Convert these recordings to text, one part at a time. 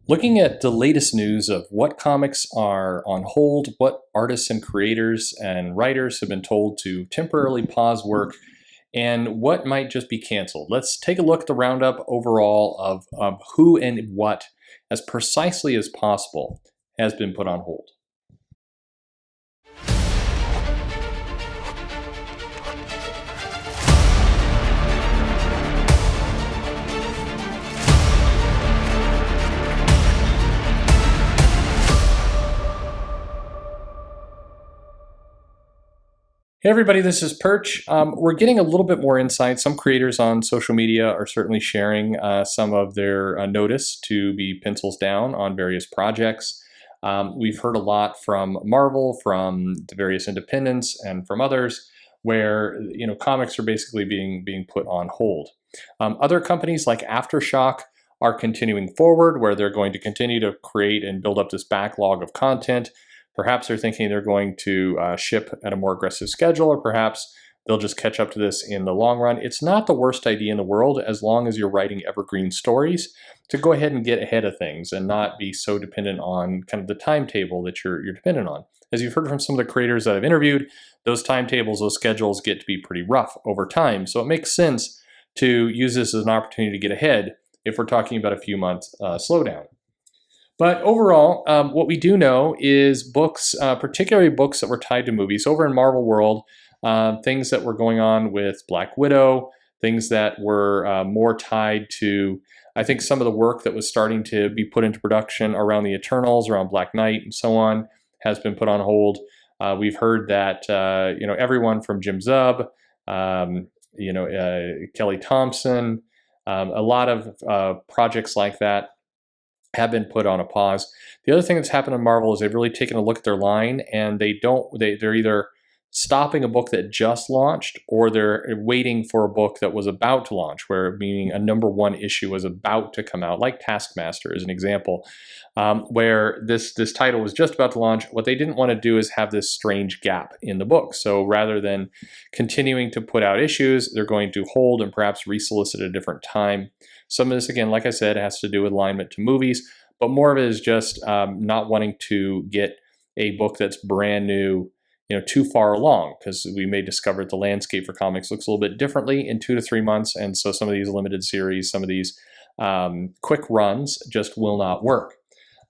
Looking at the latest news of what comics are on hold, what artists and creators and writers have been told to temporarily pause work, and what might just be canceled. Let's take a look at the roundup overall of who and what, as precisely as possible, has been put on hold. Hey everybody, this is Perch. We're getting a little bit more insight. Some creators on social media are certainly sharing some of their notice to be pencils down on various projects. We've heard a lot from Marvel, from the various independents, and from others where comics are basically being put on hold. Other companies like Aftershock are continuing forward, where they're going to continue to create and build up this backlog of content. Perhaps they're thinking they're going to ship at a more aggressive schedule, or perhaps they'll just catch up to this in the long run. It's not the worst idea in the world, as long as you're writing evergreen stories, to go ahead and get ahead of things and not be so dependent on kind of the timetable that you're dependent on. As you've heard from some of the creators that I've interviewed, those timetables, those schedules get to be pretty rough over time. So it makes sense to use this as an opportunity to get ahead if we're talking about a few months slowdown. But overall, what we do know is books, particularly books that were tied to movies. Over in Marvel World, things that were going on with Black Widow, things that were more tied to, I think, some of the work that was starting to be put into production around the Eternals, around Black Knight, and so on, has been put on hold. We've heard that everyone from Jim Zub, Kelly Thompson, a lot of projects like that have been put on a pause. The other thing that's happened in Marvel is they've really taken a look at their line, and they're either stopping a book that just launched, or they're waiting for a book that was about to launch, where meaning a #1 issue was about to come out, like Taskmaster is an example, where this title was just about to launch. What they didn't want to do is have this strange gap in the book. So rather than continuing to put out issues, they're going to hold and perhaps resolicit at a different time. Some of this, again, like I said, has to do with alignment to movies, but more of it is just not wanting to get a book that's brand new, too far along, because we may discover that the landscape for comics looks a little bit differently in 2 to 3 months, and so some of these limited series, some of these quick runs just will not work.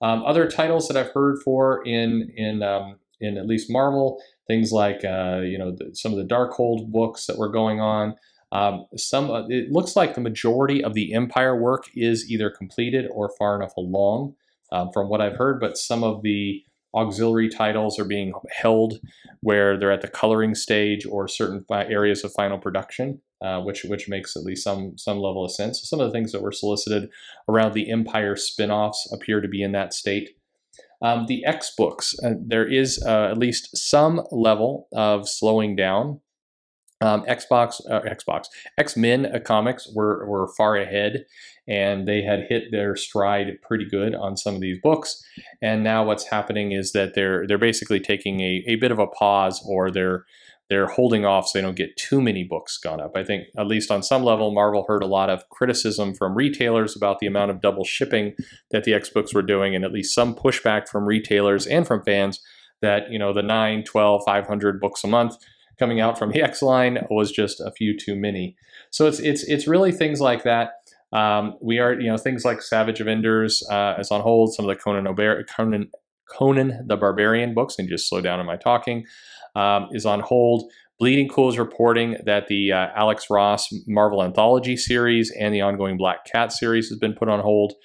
Other titles that I've heard for in at least Marvel, things like some of the Darkhold books that were going on. It looks like the majority of the Empire work is either completed or far enough along, from what I've heard, but some of the auxiliary titles are being held where they're at the coloring stage or certain areas of final production, which makes at least some level of sense. Some of the things that were solicited around the Empire spin-offs appear to be in that state. The X books, there is at least some level of slowing down. X-Men comics were far ahead, and they had hit their stride pretty good on some of these books. And now what's happening is that they're basically taking a bit of a pause, or they're holding off so they don't get too many books gone up. I think, at least on some level, Marvel heard a lot of criticism from retailers about the amount of double shipping that the X books were doing, and at least some pushback from retailers and from fans that the 9, 12, 500 books a month coming out from the X line was just a few too many. So it's really things like that. We are things like Savage Avengers is on hold. Some of the Conan the Barbarian books, and just slow down on my talking, is on hold. Bleeding Cool is reporting that the Alex Ross Marvel Anthology series and the ongoing Black Cat series has been put on hold.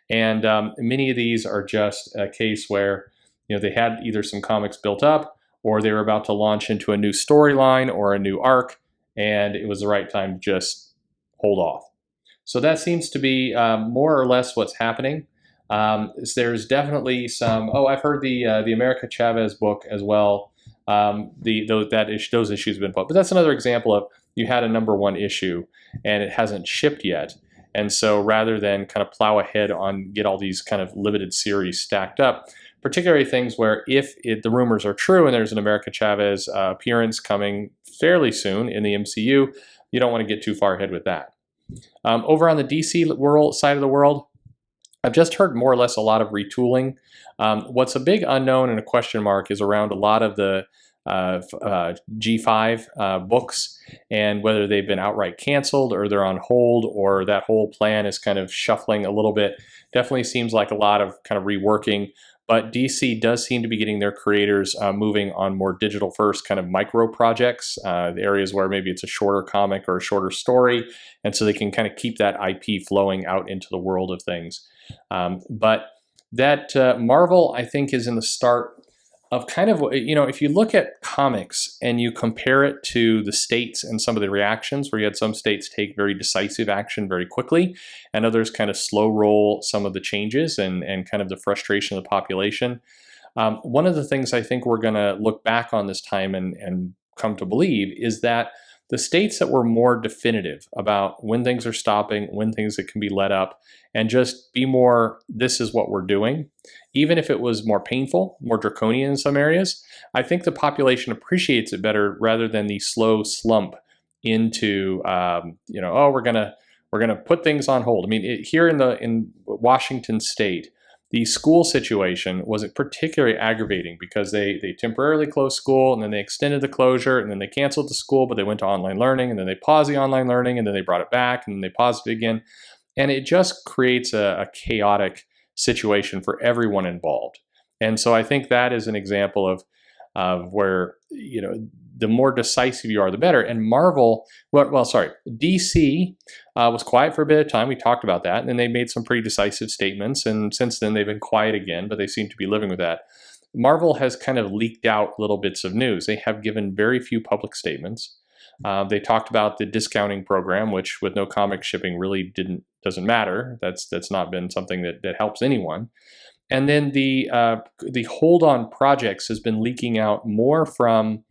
And many of these are just a case where they had either some comics built up, or they were about to launch into a new storyline or a new arc, and it was the right time to just hold off. So that seems to be more or less what's happening. There's definitely some. Oh, I've heard the America Chavez book as well. Those issues have been put, but that's another example of you had a #1 issue and it hasn't shipped yet, and so rather than kind of plow ahead on get all these kind of limited series stacked up, particularly things where if the rumors are true and there's an America Chavez appearance coming fairly soon in the MCU, you don't want to get too far ahead with that. Over on the DC world side of the world, I've just heard more or less a lot of retooling. What's a big unknown and a question mark is around a lot of the G5 books, and whether they've been outright canceled or they're on hold, or that whole plan is kind of shuffling a little bit. Definitely seems like a lot of kind of reworking. But DC does seem to be getting their creators moving on more digital first kind of micro projects, the areas where maybe it's a shorter comic or a shorter story, and so they can kind of keep that IP flowing out into the world of things. But that Marvel, I think, is in the start of kind of, if you look at comics and you compare it to the states and some of the reactions, where you had some states take very decisive action very quickly and others kind of slow roll some of the changes and kind of the frustration of the population. One of the things I think we're going to look back on this time and come to believe is that the states that were more definitive about when things are stopping, when things that can be let up, and just be more, this is what we're doing, even if it was more painful, more draconian in some areas, I think the population appreciates it better rather than the slow slump into, oh, we're gonna put things on hold. I mean, here in Washington State, the school situation was particularly aggravating because they temporarily closed school, and then they extended the closure, and then they canceled the school, but they went to online learning, and then they paused the online learning, and then they brought it back, and then they paused it again. And it just creates a chaotic situation for everyone involved. And so I think that is an example of where, the more decisive you are, the better. And Marvel, DC was quiet for a bit of time. We talked about that. And then they made some pretty decisive statements. And since then, they've been quiet again, but they seem to be living with that. Marvel has kind of leaked out little bits of news. They have given very few public statements. They talked about the discounting program, which with no comic shipping really doesn't matter. That's not been something that helps anyone. And then the hold on projects has been leaking out more from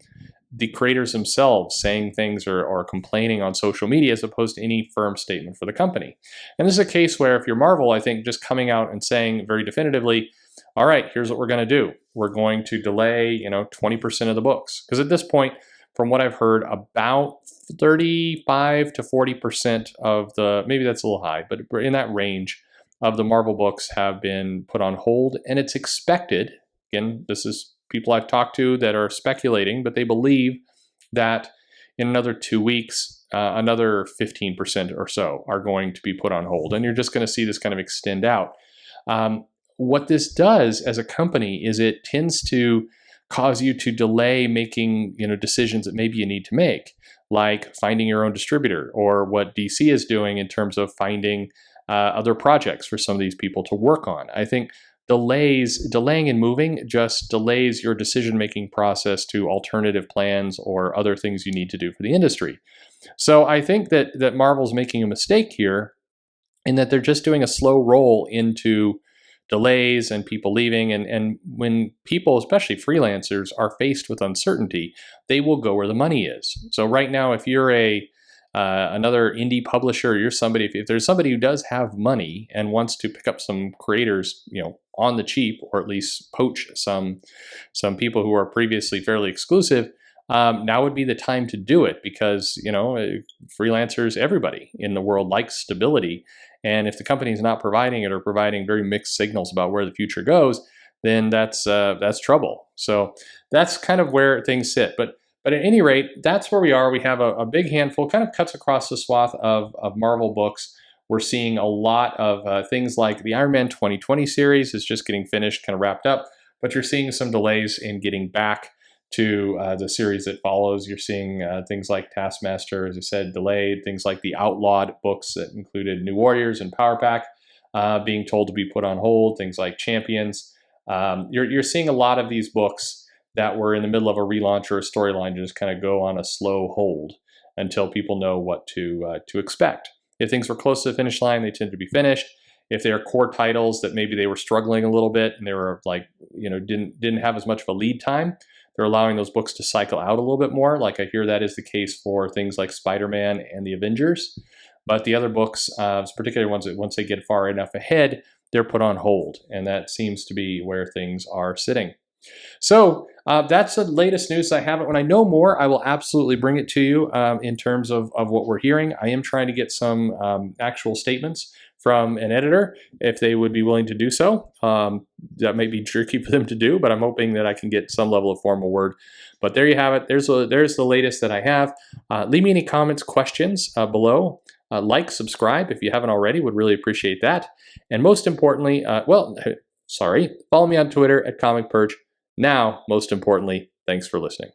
the creators themselves, saying things or complaining on social media as opposed to any firm statement for the company. And this is a case where if you're Marvel, I think just coming out and saying very definitively, all right, here's what we're going to do. We're going to delay, 20% of the books. Because at this point, from what I've heard, about 35 to 40% of maybe that's a little high, but in that range of the Marvel books have been put on hold. And it's expected, again, this is people I've talked to that are speculating, but they believe that in another 2 weeks, another 15% or so are going to be put on hold. And you're just going to see this kind of extend out. What this does as a company is it tends to cause you to delay making decisions that maybe you need to make, like finding your own distributor, or what DC is doing in terms of finding other projects for some of these people to work on. I think delaying and moving just delays your decision-making process to alternative plans or other things you need to do for the industry. So I think that Marvel's making a mistake here in that they're just doing a slow roll into delays and people leaving. And when people, especially freelancers, are faced with uncertainty, they will go where the money is. So right now, if you're another indie publisher, you're somebody, if there's somebody who does have money and wants to pick up some creators, on the cheap, or at least poach some people who are previously fairly exclusive, now would be the time to do it, because freelancers, everybody in the world likes stability, and if the company is not providing it or providing very mixed signals about where the future goes, then that's trouble. So that's kind of where things sit. But at any rate, that's where we are. We have a big handful, kind of cuts across the swath of Marvel books. We're seeing a lot of things like the Iron Man 2020 series is just getting finished, kind of wrapped up, but you're seeing some delays in getting back to the series that follows. You're seeing things like Taskmaster, as I said, delayed, things like the Outlawed books that included New Warriors and Power Pack being told to be put on hold, things like Champions. You're seeing a lot of these books that were in the middle of a relaunch or a storyline to just kind of go on a slow hold until people know what to expect. If things were close to the finish line, they tend to be finished. If they are core titles that maybe they were struggling a little bit and they were didn't have as much of a lead time, they're allowing those books to cycle out a little bit more. Like I hear that is the case for things like Spider-Man and the Avengers. But the other books, particularly ones that once they get far enough ahead, they're put on hold. And that seems to be where things are sitting. So that's the latest news I have. When I know more, I will absolutely bring it to you in terms of what we're hearing. I am trying to get some actual statements from an editor if they would be willing to do so. That may be tricky for them to do, but I'm hoping that I can get some level of formal word. But there you have it. There's the latest that I have. Leave me any comments, questions below. Like, subscribe if you haven't already. Would really appreciate that. And most importantly, follow me on Twitter at Comic Perch. Now, most importantly, thanks for listening.